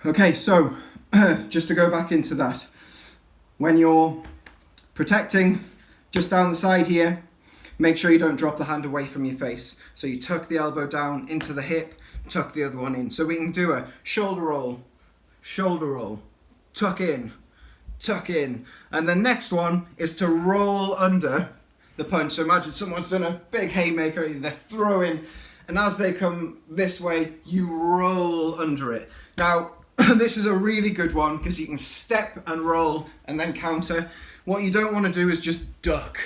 Okay, so just to go back into that, when you're protecting just down the side here, make sure you don't drop the hand away from your face. So you tuck the elbow down into the hip, tuck the other one in. So we can do a shoulder roll, tuck in, and the next one is to roll under the punch. So imagine someone's done a big haymaker, they're throwing, and as they come this way, you roll under it. Now, this is a really good one because you can step and roll and then counter. What you don't want to do is just duck.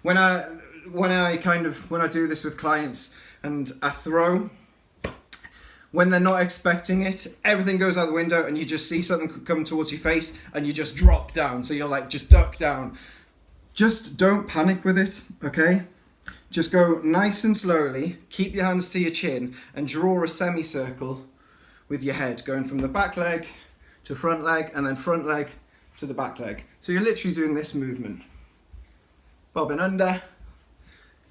When I do this with clients and I throw, when they're not expecting it, everything goes out the window and you just see something come towards your face and you just drop down. So you're like, just duck down. Just don't panic with it, okay? Just go nice and slowly, keep your hands to your chin and draw a semicircle with your head, going from the back leg to front leg and then front leg to the back leg. So you're literally doing this movement. Bobbing under,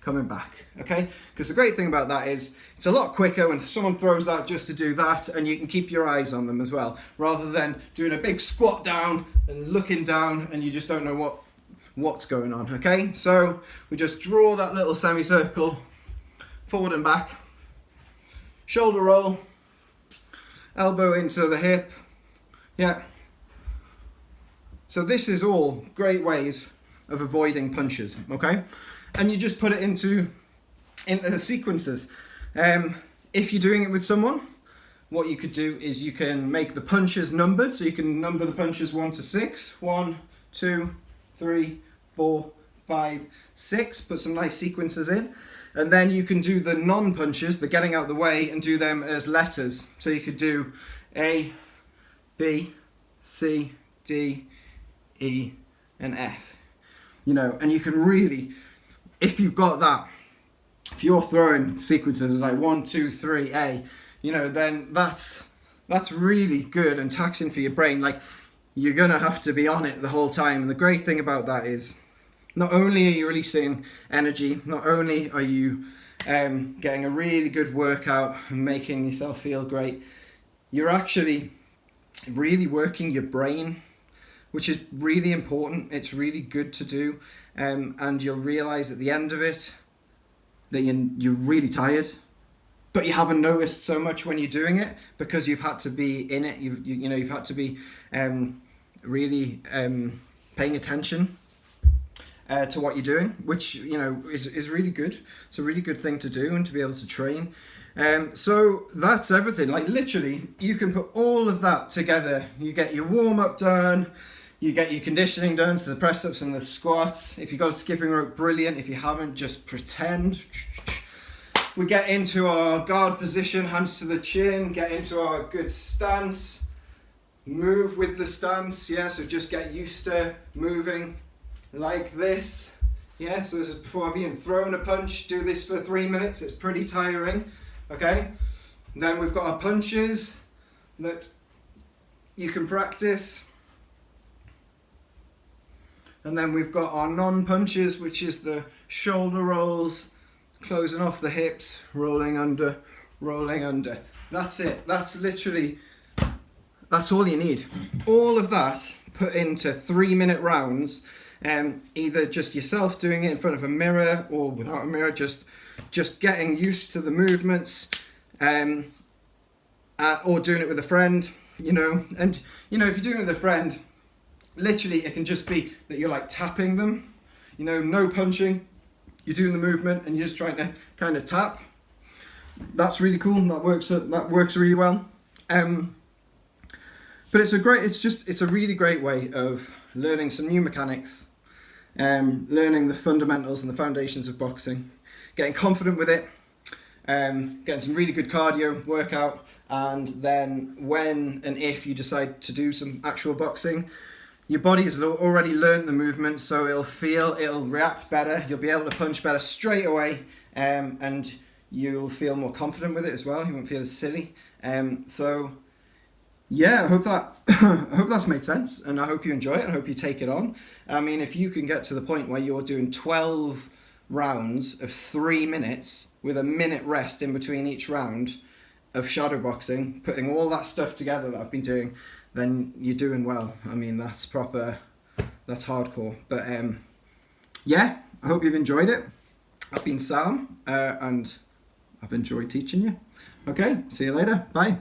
coming back, okay? Because the great thing about that is it's a lot quicker when someone throws that just to do that, and you can keep your eyes on them as well, rather than doing a big squat down and looking down and you just don't know what's going on, okay? So we just draw that little semicircle, forward and back, shoulder roll, elbow into the hip, yeah. So this is all great ways of avoiding punches, okay? And you just put it into sequences. If you're doing it with someone, what you could do is you can make the punches numbered, so you can number the punches 1 to 6. 1, 2, 3, 4, 5, 6. Put some nice sequences in. And then you can do the non-punches, the getting out the way, and do them as letters. So you could do A, B, C, D, E, and F. You know, and you can really, if you've got that, if you're throwing sequences like 1, 2, 3, A, you know, then that's really good and taxing for your brain. Like, you're gonna have to be on it the whole time. And the great thing about that is, not only are you releasing energy, not only are you getting a really good workout and making yourself feel great, you're actually really working your brain, which is really important. It's really good to do, and you'll realize at the end of it that you're really tired, but you haven't noticed so much when you're doing it because you've had to be in it. You've had to be really paying attention to what you're doing, which is really good. It's a really good thing to do and to be able to train. So that's everything. Like, literally, you can put all of that together. You get your warm up done, you get your conditioning done, so the press ups and the squats. If you've got a skipping rope, brilliant. If you haven't, just pretend. We get into our guard position, hands to the chin, get into our good stance, move with the stance, yeah, so just get used to moving like this, yeah, so this is before I've even thrown a punch. Do this for 3 minutes, it's pretty tiring, okay? And then we've got our punches that you can practice. And then we've got our non-punches, which is the shoulder rolls, closing off the hips, rolling under. That's it. That's all you need. All of that put into 3-minute rounds, either just yourself doing it in front of a mirror or without a mirror, just getting used to the movements, or doing it with a friend, and if you're doing it with a friend, literally it can just be that you're like tapping them, no punching. You're doing the movement and you're just trying to kind of tap. That's really cool. That works really well. But it's a really great way of learning some new mechanics, learning the fundamentals and the foundations of boxing, getting confident with it, getting some really good cardio workout, and then when and if you decide to do some actual boxing, your body has already learned the movement, so it'll react better. You'll be able to punch better straight away, and you'll feel more confident with it as well. You won't feel as silly. So yeah, I hope that's made sense, and I hope you enjoy it. I hope you take it on. I mean, if you can get to the point where you're doing 12 rounds of 3 minutes with a minute rest in between each round, of shadow boxing, putting all that stuff together that I've been doing, then you're doing well. I mean, that's hardcore. But yeah, I hope you've enjoyed it. I've been Sam, and I've enjoyed teaching you. Okay, see you later. Bye.